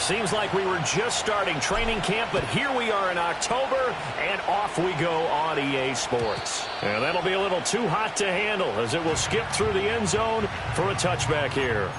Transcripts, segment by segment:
Seems like we were just starting training camp, but here we are in October, and off we go on EA Sports. And that'll be a little too hot to handle as it will skip through the end zone for a touchback here.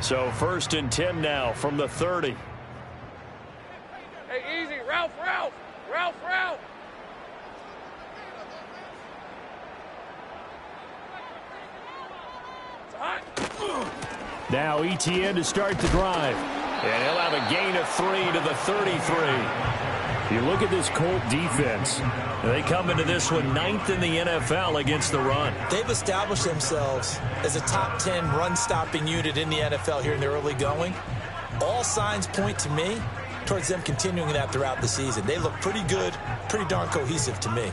So 1st and 10 now from the 30. Hey, easy. Ralph. It's hot. Now ETN to start the drive. And he'll have a gain of 3 to the 33. You look at this Colt defense. They come into this one 9th in the NFL against the run. They've established themselves as a top 10 run-stopping unit in the NFL here in the early going. All signs point to me towards them continuing that throughout the season. They look pretty good, pretty darn cohesive to me.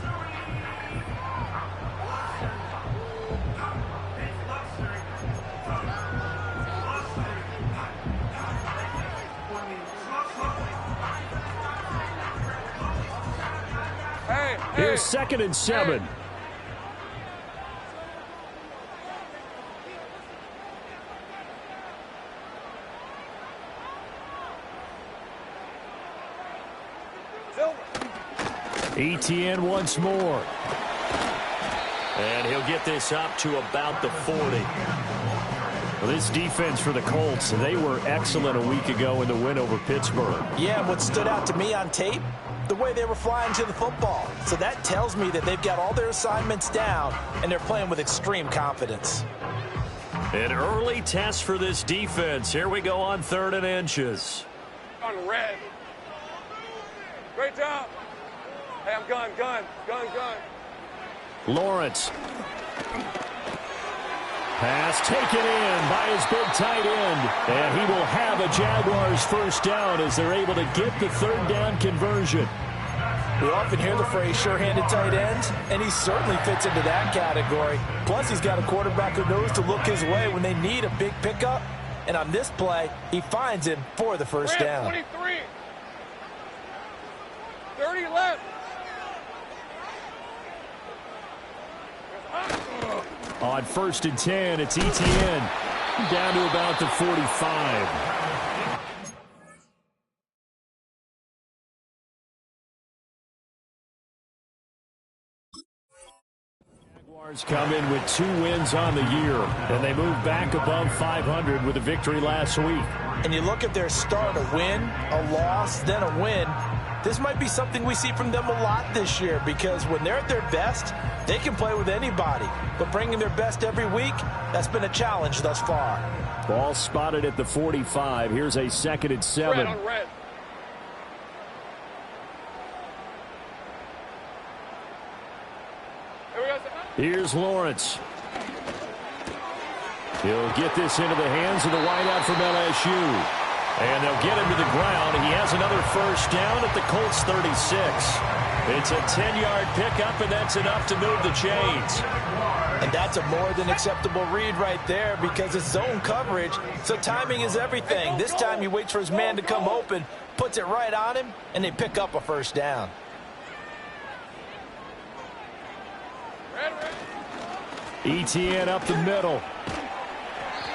Here's 2nd and 7. ETN once more. And he'll get this up to about the 40. Well, this defense for the Colts, they were excellent a week ago in the win over Pittsburgh. Yeah, what stood out to me on tape, the way they were flying to the football. So that tells me that they've got all their assignments down, and they're playing with extreme confidence. An early test for this defense. Here we go on 3rd and inches. On red. Great job. Hey, I'm gun. Lawrence. Pass taken in by his big tight end. And he will have a Jaguars 1st down as they're able to get the 3rd down conversion. We often hear the phrase sure-handed tight end, and he certainly fits into that category. Plus, he's got a quarterback who knows to look his way when they need a big pickup. And on this play, he finds him for the 1st down. 23. 30 left. On 1st and 10, it's ETN down to about the 45. Jaguars come in with 2 wins on the year, and they move back above 500 with a victory last week. And you look at their start, a win, a loss, then a win. This might be something we see from them a lot this year because when they're at their best, they can play with anybody. But bringing their best every week, that's been a challenge thus far. Ball spotted at the 45. Here's a 2nd and 7. Red on red. Here we go. Here's Lawrence. He'll get this into the hands of the wideout from LSU. And they'll get him to the ground. He has another first down at the Colts 36. It's a 10-yard pickup, and that's enough to move the chains. And that's a more than acceptable read right there because it's zone coverage, so timing is everything. This time he waits for his man to come open, puts it right on him, and they pick up a first down. ETN up the middle.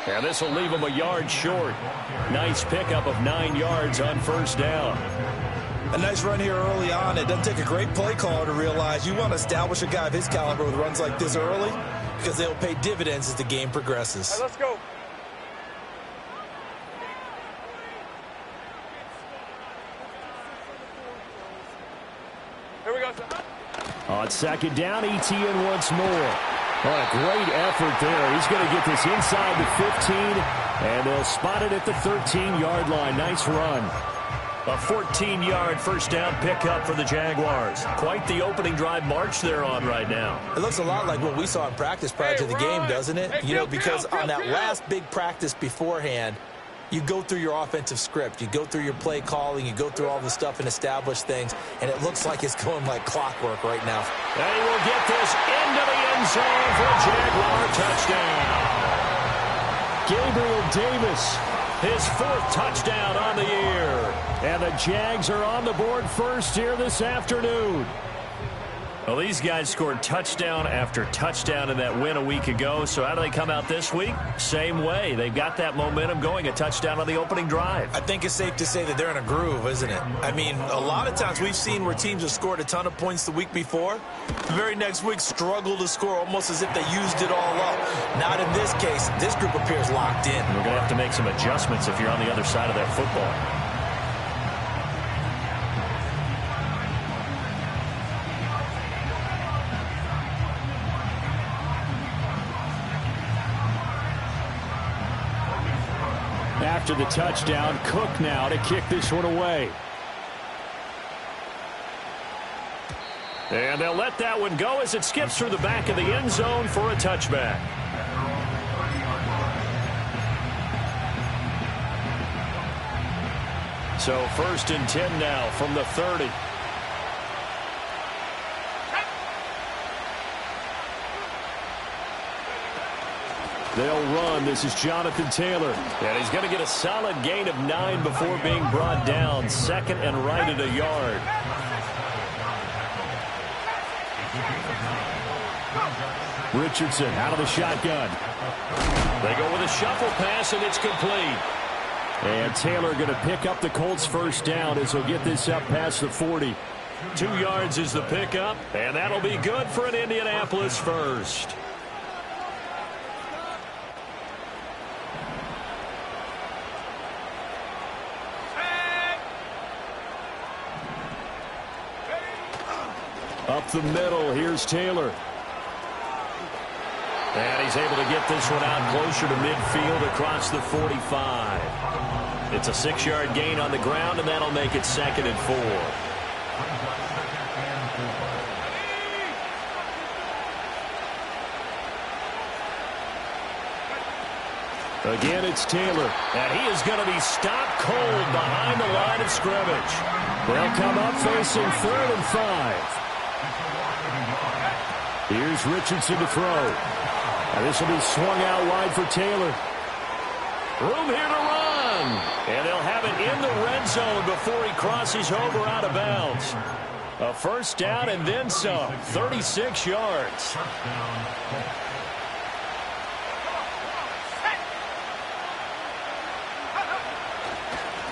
And this will leave him a yard short. Nice pickup of 9 yards on first down. A nice run here early on. It doesn't take a great play caller to realize you want to establish a guy of his caliber with runs like this early because they'll pay dividends as the game progresses. All right, let's go. Here we go, sir. On 2nd down, ETN once more. Oh, a great effort there. He's going to get this inside the 15, and they'll spot it at the 13-yard line. Nice run. A 14-yard first down pickup for the Jaguars. Quite the opening drive march they're on right now. It looks a lot like what we saw in practice prior to the game, doesn't it? You know, because on that last big practice beforehand, you go through your offensive script. You go through your play calling. You go through all the stuff and establish things. And it looks like it's going like clockwork right now. And he will get this into the end zone for a Jaguar touchdown. Gabriel Davis, his 4th touchdown on the year. And the Jags are on the board first here this afternoon. Well, these guys scored touchdown after touchdown in that win a week ago. So how do they come out this week? Same way. They've got that momentum going, a touchdown on the opening drive. I think it's safe to say that they're in a groove, isn't it? I mean, a lot of times we've seen where teams have scored a ton of points the week before. The very next week struggle to score almost as if they used it all up. Not in this case. This group appears locked in. We're going to have to make some adjustments if you're on the other side of that football. After the touchdown, Cook now to kick this one away. And they'll let that one go as it skips through the back of the end zone for a touchback. So 1st and 10 now from the 30. They'll run. This is Jonathan Taylor. And he's going to get a solid gain of 9 before being brought down. 2nd and right at a yard. Richardson out of the shotgun. They go with a shuffle pass, and it's complete. And Taylor going to pick up the Colts' first down as he'll get this up past the 40. 2 yards is the pickup, and that'll be good for an Indianapolis first. Up the middle, here's Taylor. And he's able to get this one out closer to midfield across the 45. It's a 6-yard gain on the ground, and that'll make it 2nd and 4. Again, it's Taylor. And he is going to be stopped cold behind the line of scrimmage. They'll come up facing 3rd and 5. Here's Richardson to throw. And this will be swung out wide for Taylor. Room here to run. And they'll have it in the red zone before he crosses over out of bounds. A first down and then some. 36 yards.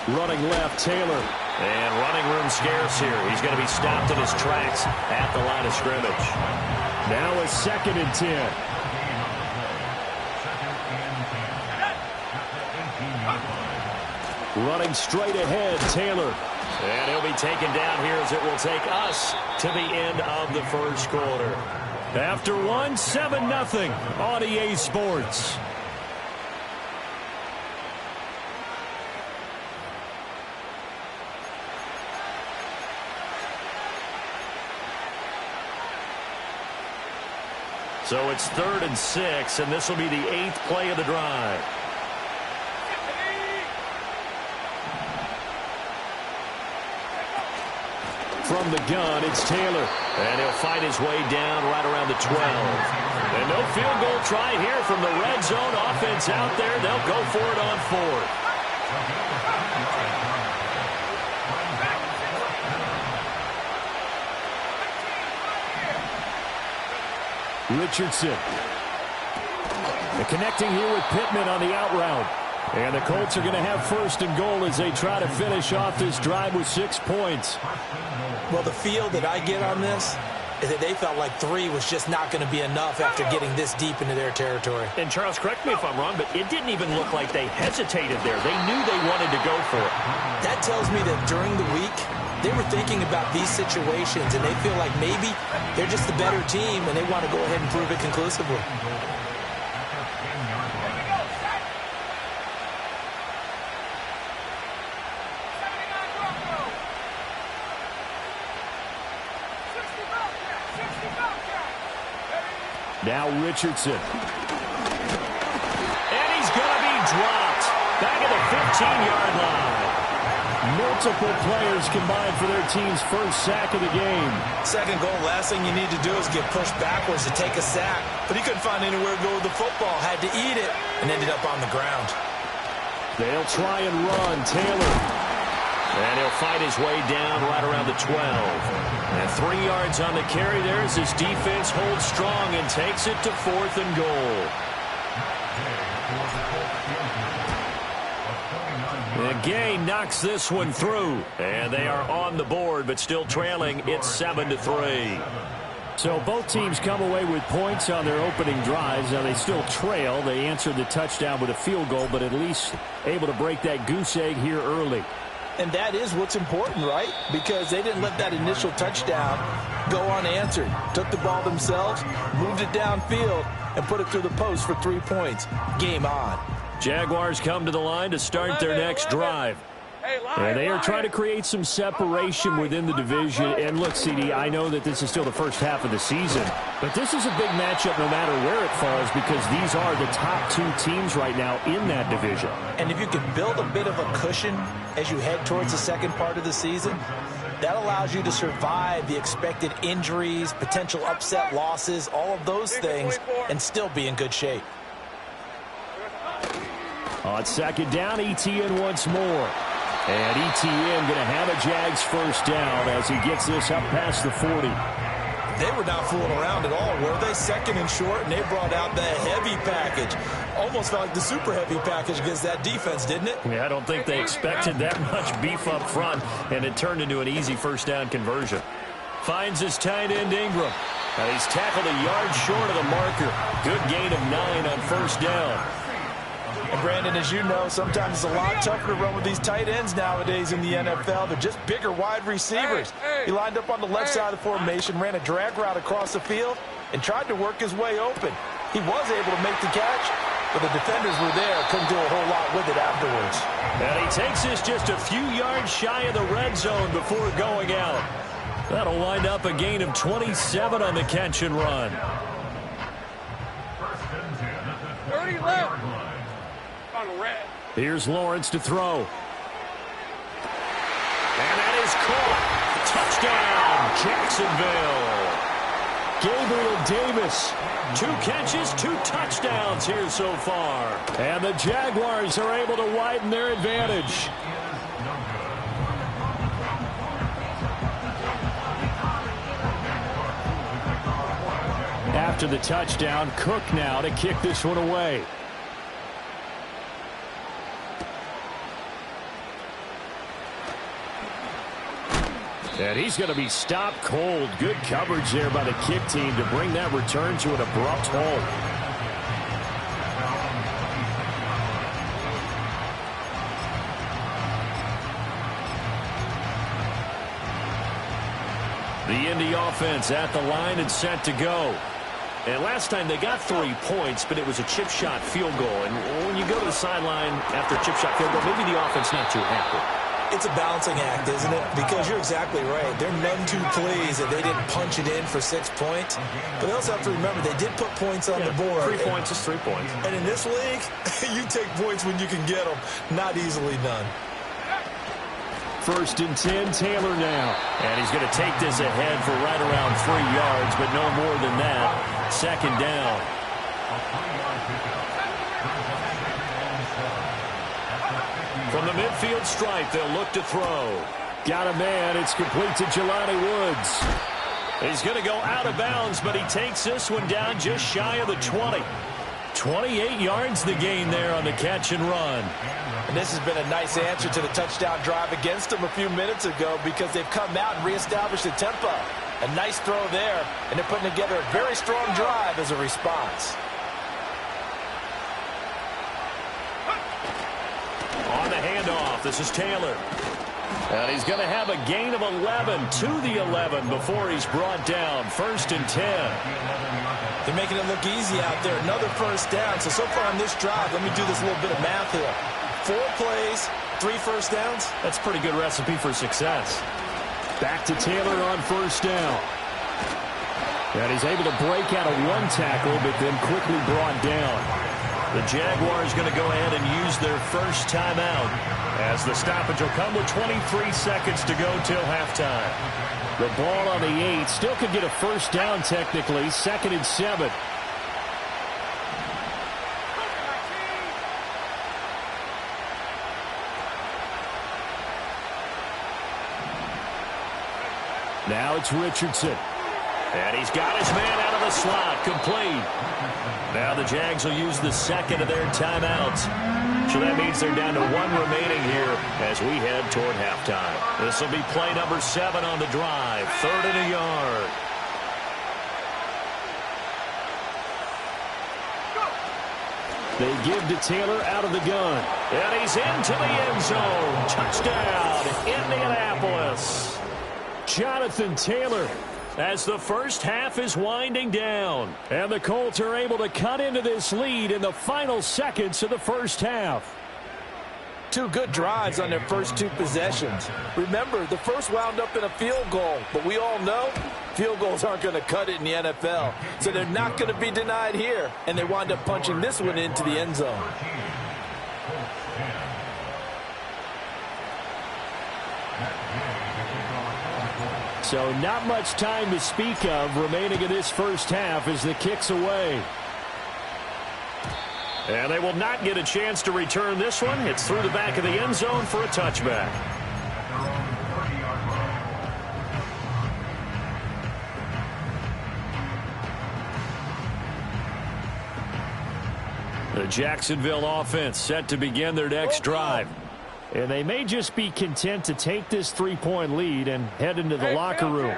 Running left, Taylor. And running room scarce here. He's going to be stopped in his tracks at the line of scrimmage. Now a 2nd and 10. Running straight ahead, Taylor. And he'll be taken down here as it will take us to the end of the first quarter. After one, 7-0 on EA Sports. So it's 3rd and 6, and this will be the 8th play of the drive. From the gun, it's Taylor. And he'll fight his way down right around the 12. And no field goal try here from the red zone. Offense out there. They'll go for it on 4th. Richardson. And connecting here with Pittman on the out route. And the Colts are going to have 1st and goal as they try to finish off this drive with 6 points. Well, the feel that I get on this is that they felt like 3 was just not going to be enough after getting this deep into their territory. And Charles, correct me if I'm wrong, but it didn't even look like they hesitated there. They knew they wanted to go for it. That tells me that during the week, they were thinking about these situations, and they feel like maybe they're just the better team, and they want to go ahead and prove it conclusively. Now Richardson. And he's going to be dropped. Back at the 15-yard line. Multiple players combined for their team's first sack of the game. Second goal, last thing you need to do is get pushed backwards to take a sack. But he couldn't find anywhere to go with the football. Had to eat it and ended up on the ground. They'll try and run. Taylor. And he'll fight his way down right around the 12. And 3 yards on the carry there as his defense holds strong and takes it to 4th and goal. And Gay knocks this one through. And they are on the board, but still trailing. It's 7-3. So both teams come away with points on their opening drives. Now they still trail. They answered the touchdown with a field goal, but at least able to break that goose egg here early. And that is what's important, right? Because they didn't let that initial touchdown go unanswered. Took the ball themselves, moved it downfield, and put it through the post for 3 points. Game on. Jaguars come to the line to start their next drive. And they are trying to create some separation within the division. And look, CD, I know that this is still the first half of the season, but this is a big matchup no matter where it falls because these are the top 2 teams right now in that division. And if you can build a bit of a cushion as you head towards the second part of the season, that allows you to survive the expected injuries, potential upset losses, all of those things, and still be in good shape. On second down, Etienne once more. And Etienne going to have a Jags first down as he gets this up past the 40. They were not fooling around at all, were they? Second and short, and they brought out the heavy package. Almost felt like the super heavy package against that defense, didn't it? Yeah, I don't think they expected that much beef up front, and it turned into an easy first down conversion. Finds his tight end Ingram. And he's tackled a yard short of the marker. Good gain of 9 on first down. And Brandon, as you know, sometimes it's a lot tougher to run with these tight ends nowadays in the NFL. They're just bigger wide receivers. He lined up on the left side of the formation, ran a drag route across the field, and tried to work his way open. He was able to make the catch, but the defenders were there, couldn't do a whole lot with it afterwards. And he takes this just a few yards shy of the red zone before going out. That'll wind up a gain of 27 on the catch and run. 30 left. On red. Here's Lawrence to throw. And that is caught. Touchdown, Jacksonville. Gabriel Davis. 2 catches, 2 touchdowns here so far. And the Jaguars are able to widen their advantage. After the touchdown, Cook now to kick this one away. And he's going to be stopped cold. Good coverage there by the kick team to bring that return to an abrupt halt. The Indy offense at the line and set to go. And last time they got 3 points, but it was a chip shot field goal. And when you go to the sideline after a chip shot field goal, maybe the offense not too happy. It's a balancing act, isn't it? Because you're exactly right. They're none too pleased that they didn't punch it in for 6 points. But they also have to remember they did put points on the board. 3 points is 3 points. And in this league, you take points when you can get them. Not easily done. 1st and 10, Taylor now. And he's going to take this ahead for right around 3 yards, but no more than that. 2nd down. From the midfield stripe, they'll look to throw. Got a man. It's complete to Jelani Woods. He's going to go out of bounds, but he takes this one down just shy of the 20. 28 yards the gain there on the catch and run. And this has been a nice answer to the touchdown drive against them a few minutes ago because they've come out and reestablished the tempo. A nice throw there, and they're putting together a very strong drive as a response. On the handoff, this is Taylor. And he's going to have a gain of 11 to the 11 before he's brought down. 1st and 10. They're making it look easy out there. Another 1st down. So far on this drive, let me do this little bit of math here. 4 plays, 3 first downs. That's a pretty good recipe for success. Back to Taylor on 1st down. And he's able to break out of 1 tackle, but then quickly brought down. The Jaguars going to go ahead and use their first timeout as the stoppage will come with 23 seconds to go till halftime. The ball on the 8. Still could get a 1st down technically. 2nd and 7. Now it's Richardson. And he's got his man out of the slot. Complete. Now the Jags will use the 2nd of their timeouts. So that means they're down to 1 remaining here as we head toward halftime. This will be play number 7 on the drive. 3rd and a yard. They give to Taylor out of the gun. And he's into the end zone. Touchdown, Indianapolis. Jonathan Taylor as the first half is winding down. And the Colts are able to cut into this lead in the final seconds of the first half. 2 good drives on their first 2 possessions. Remember, the first wound up in a field goal, but we all know field goals aren't going to cut it in the NFL, so they're not going to be denied here, and they wind up punching this one into the end zone. So not much time to speak of remaining in this first half as the kick's away. And they will not get a chance to return this one. It's through the back of the end zone for a touchback. The Jacksonville offense set to begin their next drive. And they may just be content to take this 3-point lead and head into the locker room.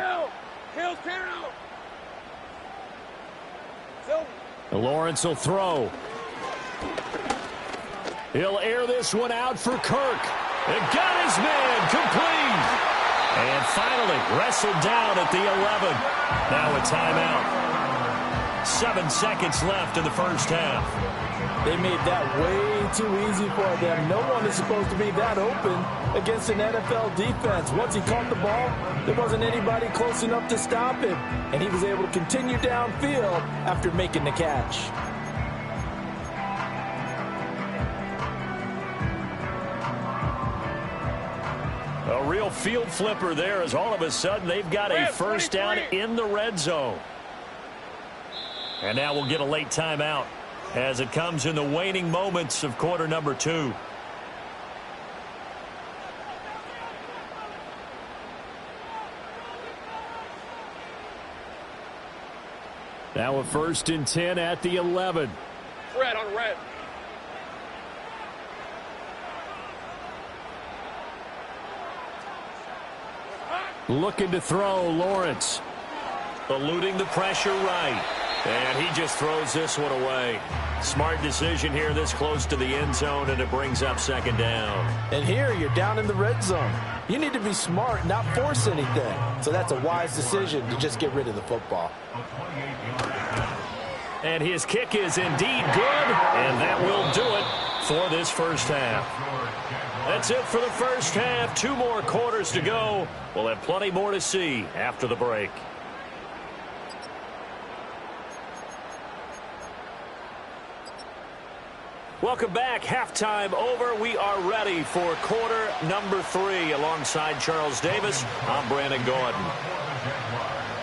Lawrence will throw. He'll air this one out for Kirk. And got his man complete. And finally wrestled down at the 11. Now a timeout. 7 seconds left in the first half. They made that way too easy for them. No one is supposed to be that open against an NFL defense. Once he caught the ball, there wasn't anybody close enough to stop him. And he was able to continue downfield after making the catch. A real field flipper there as all of a sudden they've got a first down in the red zone. And now we'll get a late timeout as it comes in the waning moments of quarter number 2. Now a 1st and 10 at the 11. Red on red. Looking to throw, Lawrence. Eluding the pressure right. And he just throws this one away. Smart decision here this close to the end zone, and it brings up second down. And here you're down in the red zone. You need to be smart, not force anything. So that's a wise decision to just get rid of the football. And his kick is indeed good, and that will do it for this first half. That's it for the first half. 2 more quarters to go. We'll have plenty more to see after the break. Welcome back. Halftime over. We are ready for quarter number 3. Alongside Charles Davis, I'm Brandon Gordon.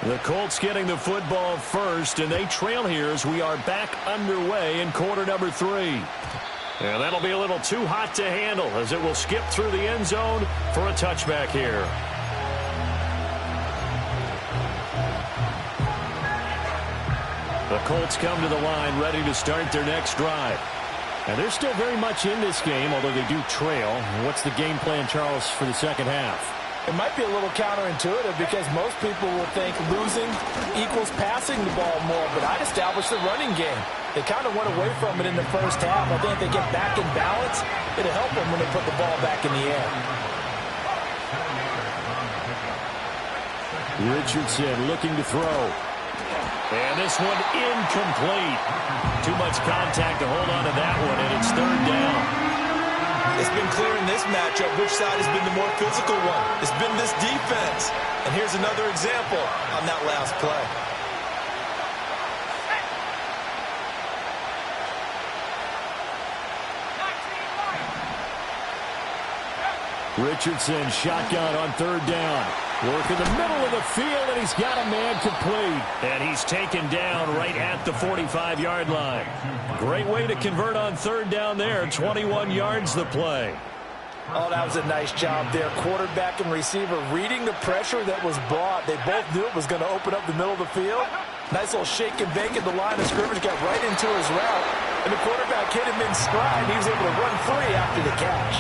The Colts getting the football first, and they trail here as we are back underway in quarter number 3. And that'll be a little too hot to handle as it will skip through the end zone for a touchback here. The Colts come to the line ready to start their next drive. And they're still very much in this game, although they do trail. What's the game plan, Charles, for the second half? It might be a little counterintuitive because most people will think losing equals passing the ball more, but I'd establish the running game. They kind of went away from it in the first half. I think if they get back in balance, it'll help them when they put the ball back in the air. Richardson looking to throw. And this one incomplete. Too much contact to hold on to that one, and it's third down. It's been clear in this matchup which side has been the more physical one. It's been this defense. And here's another example on that last play. Richardson shotgun on third down. Work in the middle of the field, and he's got a man complete. And he's taken down right at the 45-yard line. Great way to convert on third down there. 21 yards the play. Oh, that was a nice job there. Quarterback and receiver reading the pressure that was brought. They both knew it was going to open up the middle of the field. Nice little shake and bake at the line of scrimmage. Got right into his route. And the quarterback hit him in stride. He was able to run free after the catch.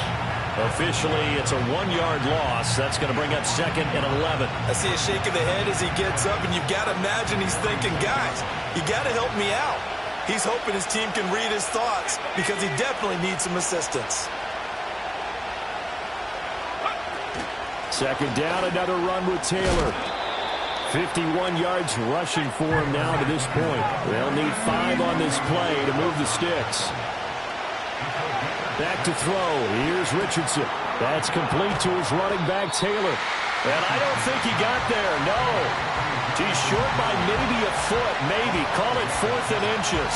Officially, it's a 1-yard loss. That's going to bring up second and 11. I see a shake of the head as he gets up, and you've got to imagine he's thinking, guys, you got to help me out. He's hoping his team can read his thoughts because he definitely needs some assistance. Second down, another run with Taylor. 51 yards rushing for him now to this point. They'll need 5 on this play to move the sticks. Back to throw. Here's Richardson. That's complete to his running back, Taylor. And I don't think he got there, no. He's short by maybe a foot, maybe. Call it 4th and inches.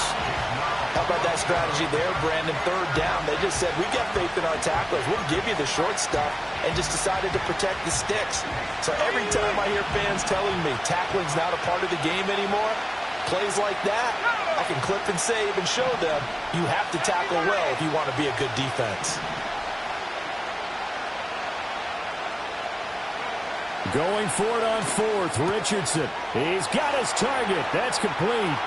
How about that strategy there, Brandon? Third down. They just said, we got faith in our tacklers. We'll give you the short stuff, and just decided to protect the sticks. So every time I hear fans telling me tackling's not a part of the game anymore, plays like that, I can clip and save and show them you have to tackle well if you want to be a good defense. Going for it on 4th, Richardson. He's got his target. That's complete.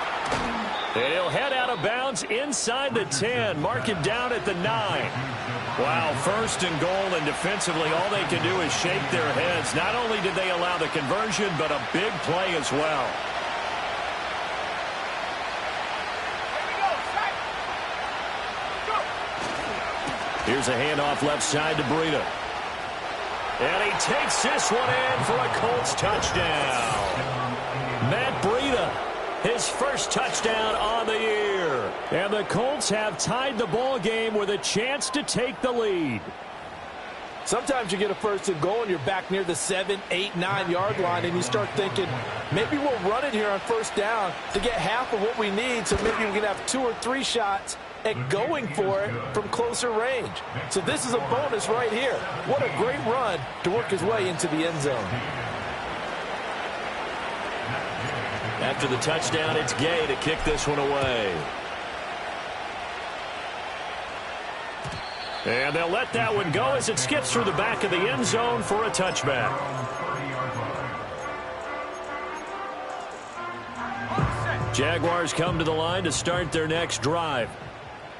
And he'll head out of bounds inside the 10. Mark it down at the 9. Wow, 1st and goal, and defensively all they can do is shake their heads. Not only did they allow the conversion, but a big play as well. Here's a handoff left side to Breida. And he takes this one in for a Colts touchdown. Matt Breida, his first touchdown on the year. And the Colts have tied the ball game with a chance to take the lead. Sometimes you get a 1st and goal and you're back near the 7, 8, 9-yard line, and you start thinking, maybe we'll run it here on 1st down to get half of what we need, so maybe we can have 2 or 3 shots at going for it from closer range. So this is a bonus right here. What a great run to work his way into the end zone. After the touchdown, it's Gay to kick this one away. And they'll let that one go as it skips through the back of the end zone for a touchback. Jaguars come to the line to start their next drive.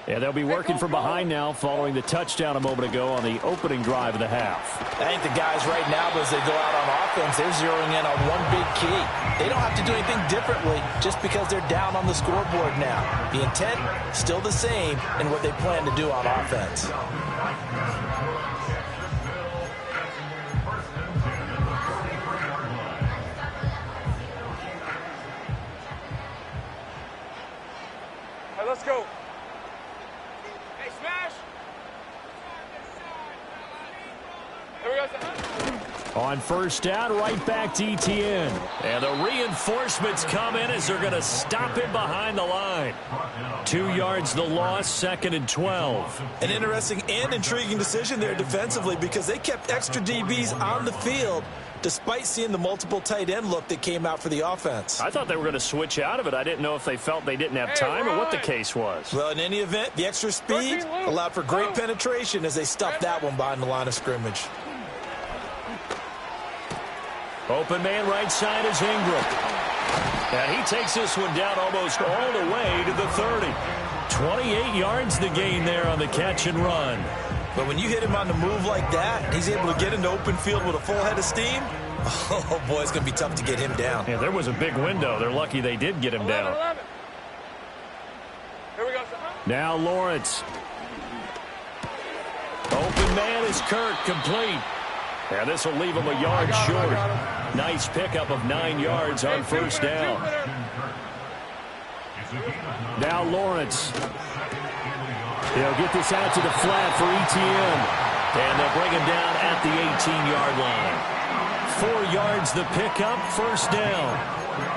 Yeah, they'll be working from behind now following the touchdown a moment ago on the opening drive of the half. I think the guys right now, as they go out on offense, they're zeroing in on one big key. They don't have to do anything differently just because they're down on the scoreboard now. The intent, still the same in what they plan to do on offense. Hey, let's go. Hey, smash. Here we go. On first down, right back to ETN. And the reinforcements come in as they're going to stop him behind the line. 2 yards the loss, 2nd and 12. An interesting and intriguing decision there defensively because they kept extra DBs on the field despite seeing the multiple tight end look that came out for the offense. I thought they were going to switch out of it. I didn't know if they felt they didn't have time or what the case was. Well, in any event, the extra speed allowed for great penetration as they stuffed that one behind the line of scrimmage. Open man right side is Ingram. And he takes this one down almost all the way to the 30. 28 yards the gain there on the catch and run. But when you hit him on the move like that, he's able to get into open field with a full head of steam. Oh, boy, it's going to be tough to get him down. Yeah, there was a big window. They're lucky they did get him down. 11. Here we go. Now Lawrence. Open man is Kirk, complete. And this will leave him a yard short. Nice pickup of 9 yards on first down. Now Lawrence. He'll get this out to the flat for ETN. And they'll bring him down at the 18-yard line. 4 yards the pickup, first down.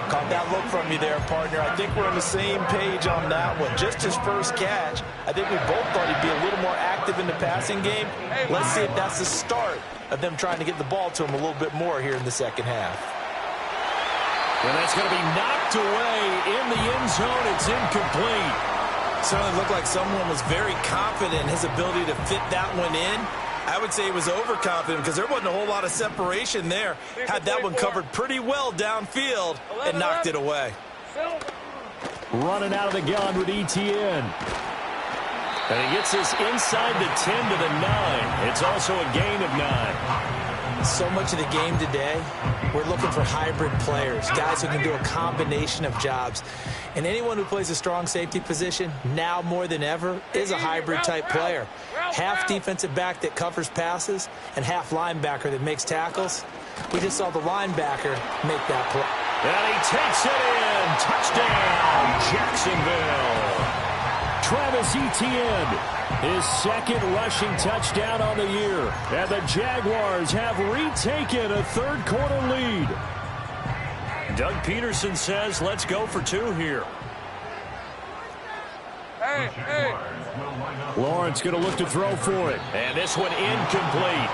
Caught that look from you there, partner. I think we're on the same page on that one. Just his first catch. I think we both thought he'd be a little more active in the passing game. Let's see if that's the start of them trying to get the ball to him a little bit more here in the second half. And that's going to be knocked away in the end zone. It's incomplete. Certainly looked like someone was very confident in his ability to fit that one in. I would say he was overconfident because there wasn't a whole lot of separation there. Had that one covered pretty well downfield and knocked it away. Running out of the gun with ETN. And he gets this inside the 10 to the 9. It's also a gain of 9. So much of the game today, we're looking for hybrid players, guys who can do a combination of jobs. And anyone who plays a strong safety position, now more than ever, is a hybrid-type player. Half defensive back that covers passes and half linebacker that makes tackles. We just saw the linebacker make that play. And he takes it in. Touchdown, Jacksonville. Travis Etienne, his second rushing touchdown on the year. And the Jaguars have retaken a third-quarter lead. Doug Peterson says, let's go for 2 here. Hey. Lawrence going to look to throw for it. And this one incomplete.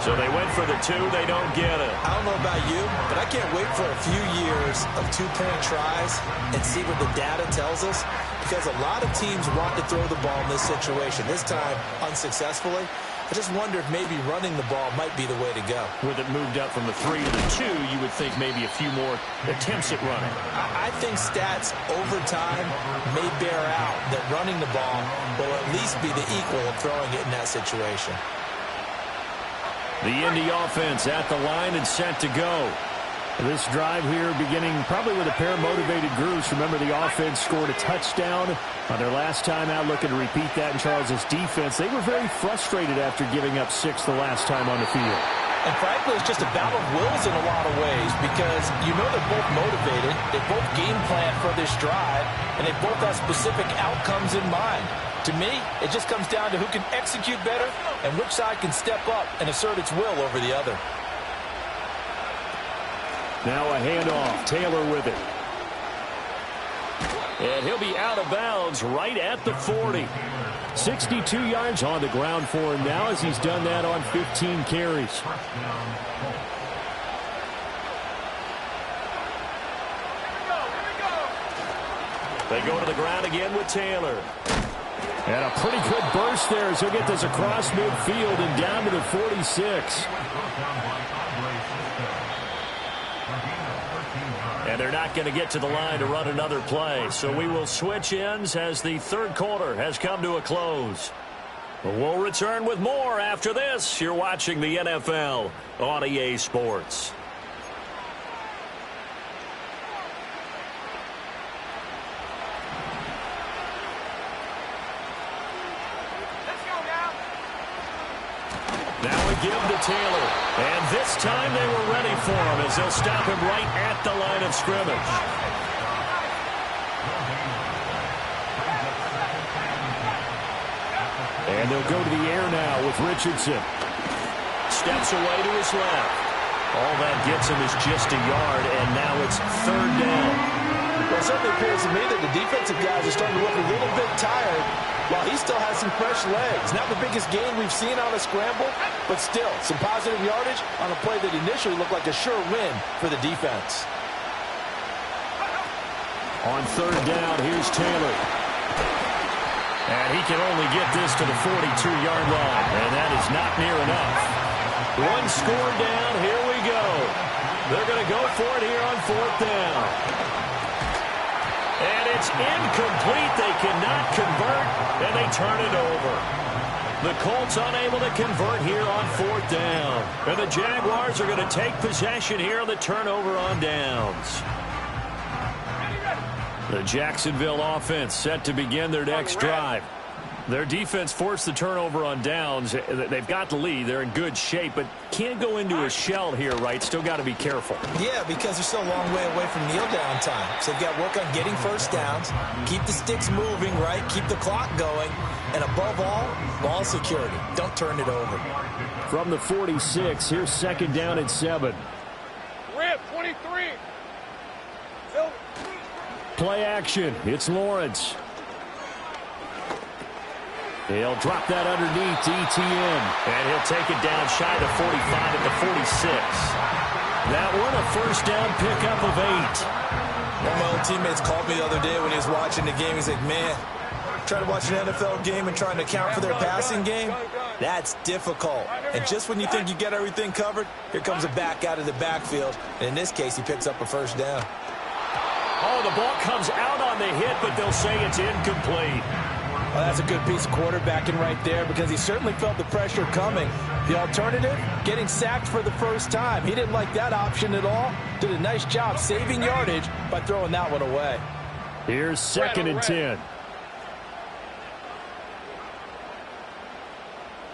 So they went for the 2. They don't get it. I don't know about you, but I can't wait for a few years of 2-point tries and see what the data tells us. Because a lot of teams want to throw the ball in this situation. This time, unsuccessfully. I just wonder if maybe running the ball might be the way to go. With it moved up from the 3 to the 2, you would think maybe a few more attempts at running. I think stats over time may bear out that running the ball will at least be the equal of throwing it in that situation. The Indy offense at the line and set to go. This drive here beginning probably with a pair of motivated groups. Remember, the offense scored a touchdown on their last time out, looking to repeat that in Charles' defense. They were very frustrated after giving up 6 the last time on the field. And frankly, it's just a battle of wills in a lot of ways because you know they're both motivated, they both game plan for this drive, and they both have specific outcomes in mind. To me, it just comes down to who can execute better and which side can step up and assert its will over the other. Now a handoff. Taylor with it. And he'll be out of bounds right at the 40. 62 yards on the ground for him now as he's done that on 15 carries. They go to the ground again with Taylor. And a pretty good burst there as he'll get this across midfield and down to the 46. And they're not going to get to the line to run another play. So we will switch ends as the third quarter has come to a close. We'll return with more after this. You're watching the NFL on EA Sports. Now we give to Taylor. And this time they were ready for him as they'll stop him right at the line of scrimmage. And they'll go to the air now with Richardson. Steps away to his left. All that gets him is just a yard, and now it's third down. Well, it certainly appears to me that the defensive guys are starting to look a little bit tired while he still has some fresh legs. Not the biggest gain we've seen on a scramble, but still some positive yardage on a play that initially looked like a sure win for the defense. On third down, here's Taylor. And he can only get this to the 42-yard line, and that is not near enough. One score down, here we go. They're going to go for it here on fourth down. And it's incomplete. They cannot convert, and they turn it over. The Colts unable to convert here on fourth down. And the Jaguars are going to take possession here on the turnover on downs. The Jacksonville offense set to begin their next drive. Their defense forced the turnover on downs. They've got the lead. They're in good shape, but can't go into a shell here, right? Still got to be careful. Yeah, because they're still a long way away from kneel down time. So they've got to work on getting first downs, keep the sticks moving, right? Keep the clock going. And above all, ball security. Don't turn it over. From the 46, here's second down and 7. Rip, 23. Play action. It's Lawrence. He'll drop that underneath to ETN. And he'll take it down shy of the 45 at the 46. That one a first down pickup of 8. One of my old teammates called me the other day when he was watching the game. He's like, man, trying to watch an NFL game and trying to account for their passing game, that's difficult. And just when you think you get everything covered, here comes a back out of the backfield. And in this case, he picks up a first down. Oh, the ball comes out on the hit, but they'll say it's incomplete. Well, that's a good piece of quarterbacking right there because he certainly felt the pressure coming. The alternative, getting sacked for the first time. He didn't like that option at all. Did a nice job saving yardage by throwing that one away. Here's second and 10.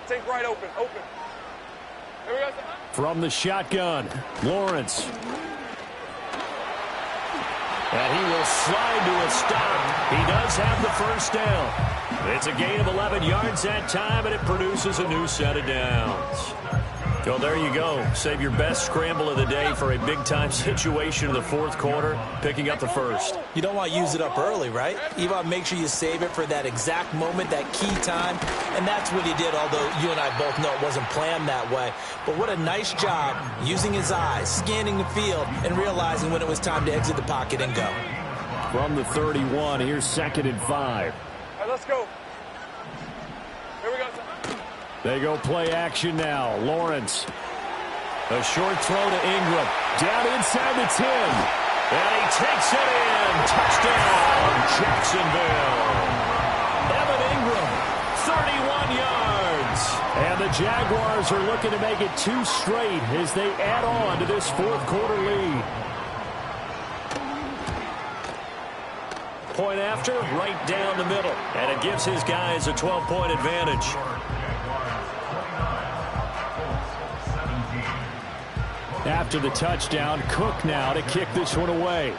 Take right open. Here we go. From the shotgun, Lawrence. And he will slide to a stop. He does have the first down. It's a gain of 11 yards that time, and it produces a new set of downs. Well, there you go. Save your best scramble of the day for a big-time situation in the fourth quarter, picking up the first. You don't want to use it up early, right? You want to make sure you save it for that exact moment, that key time. And that's what he did, although you and I both know it wasn't planned that way. But what a nice job using his eyes, scanning the field, and realizing when it was time to exit the pocket and go. From the 31, here's second and 5. All right, let's go. Here we go. They go play action now. Lawrence. A short throw to Ingram. Down inside the 10. And he takes it in. Touchdown, Jacksonville. Evan Ingram, 31 yards. And the Jaguars are looking to make it 2 straight as they add on to this fourth quarter lead. Point after, right down the middle. And it gives his guys a 12-point advantage. After the touchdown, Cook now to kick this one away.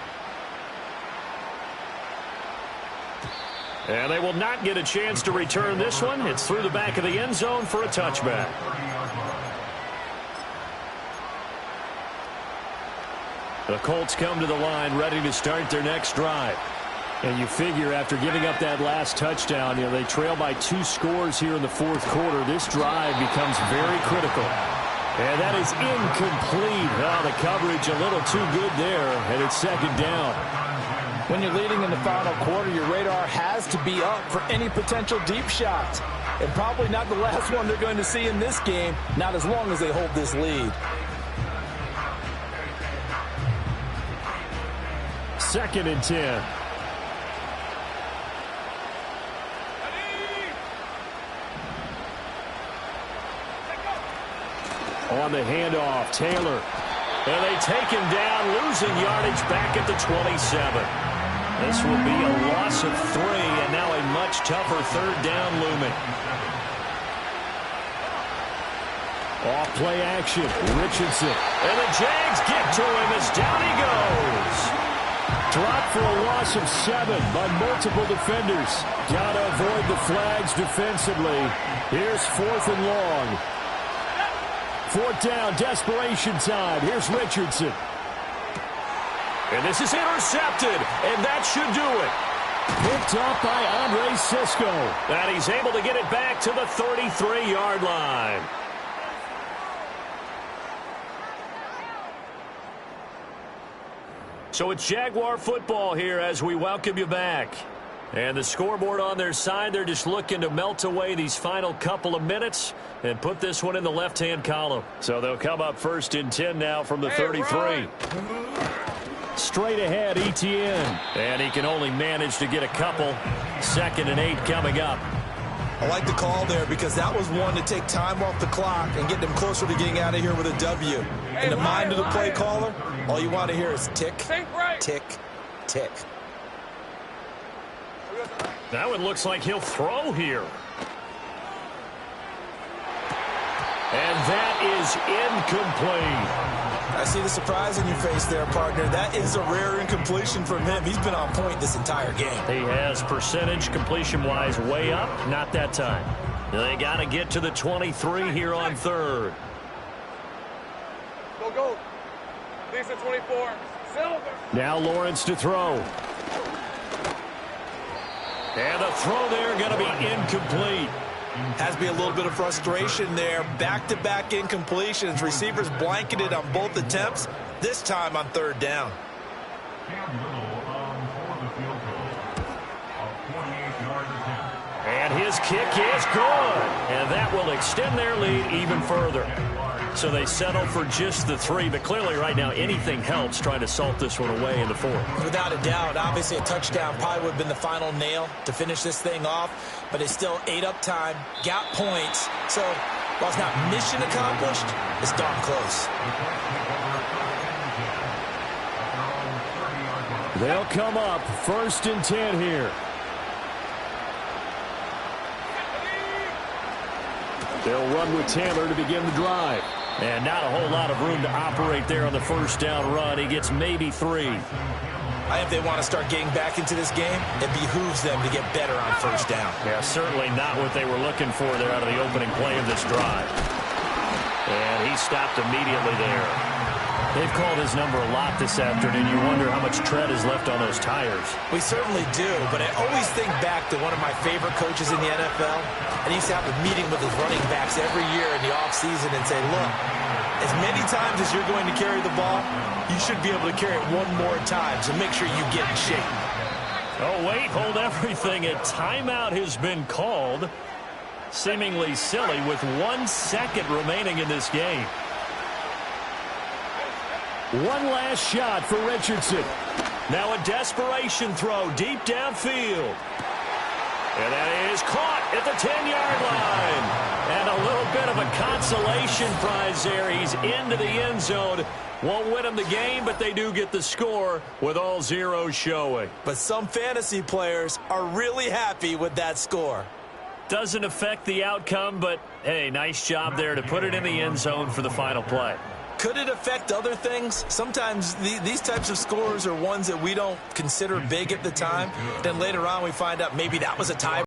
And they will not get a chance to return this one. It's through the back of the end zone for a touchback. The Colts come to the line ready to start their next drive. And you figure after giving up that last touchdown, they trail by 2 scores here in the fourth quarter. This drive becomes very critical. And that is incomplete. Oh, the coverage a little too good there, and it's second down. When you're leading in the final quarter, your radar has to be up for any potential deep shots. And probably not the last one they're going to see in this game, not as long as they hold this lead. 2nd and 10. On the handoff, Taylor. And they take him down, losing yardage back at the 27. This will be a loss of 3, and now a much tougher 3rd down looming. Off play action, Richardson. And the Jags get to him as down he goes. Dropped for a loss of 7 by multiple defenders. Got to avoid the flags defensively. Here's 4th and long. 4th down, desperation time. Here's Richardson. And this is intercepted, and that should do it. Picked up by Andre Sisco. And he's able to get it back to the 33-yard line. So it's Jaguar football here as we welcome you back. And the scoreboard on their side, they're just looking to melt away these final couple of minutes and put this one in the left-hand column. So they'll come up 1st and 10 now from the 33. Straight ahead, Etienne. And he can only manage to get a couple. 2nd and 8 coming up. I like the call there because that was one to take time off the clock and get them closer to getting out of here with a W. In the mind of the play caller, all you want to hear is tick, tick, tick. That one looks like he'll throw here. And that is incomplete. I see the surprise in your face there, partner. That is a rare incompletion from him. He's been on point this entire game. He has percentage completion-wise way up. Not that time. They got to get to the 23 here on 3rd. Go. Decent 24. Silver. Now Lawrence to throw. And the throw there going to be incomplete. Has to be a little bit of frustration there. Back-to-back incompletions. Receivers blanketed on both attempts, this time on 3rd down. And his kick is good. And that will extend their lead even further. So they settle for just the 3, but clearly right now anything helps trying to salt this one away in the 4th. Without a doubt, obviously a touchdown probably would have been the final nail to finish this thing off, but it's still ate up time, got points, so while it's not mission accomplished, it's darn close. They'll come up 1st and 10 here. They'll run with Taylor to begin the drive. And not a whole lot of room to operate there on the 1st down run. He gets maybe 3. I think they want to start getting back into this game. It behooves them to get better on 1st down. Yeah, certainly not what they were looking for there out of the opening play of this drive. And he stopped immediately there. They've called his number a lot this afternoon. You wonder how much tread is left on those tires. We certainly do, but I always think back to one of my favorite coaches in the NFL, and he used to have a meeting with his running backs every year in the offseason and say, look, as many times as you're going to carry the ball, you should be able to carry it one more time, so make sure you get in shape. Oh, wait, hold everything. A timeout has been called. Seemingly silly with 1 second remaining in this game. One last shot for Richardson. Now a desperation throw deep downfield. And that is caught at the 10-yard line. And a little bit of a consolation prize there. He's into the end zone. Won't win them the game, but they do get the score with all zeros showing. But some fantasy players are really happy with that score. Doesn't affect the outcome, but, hey, nice job there to put it in the end zone for the final play. Could it affect other things? Sometimes these types of scores are ones that we don't consider big at the time. Then later on we find out maybe that was a tie.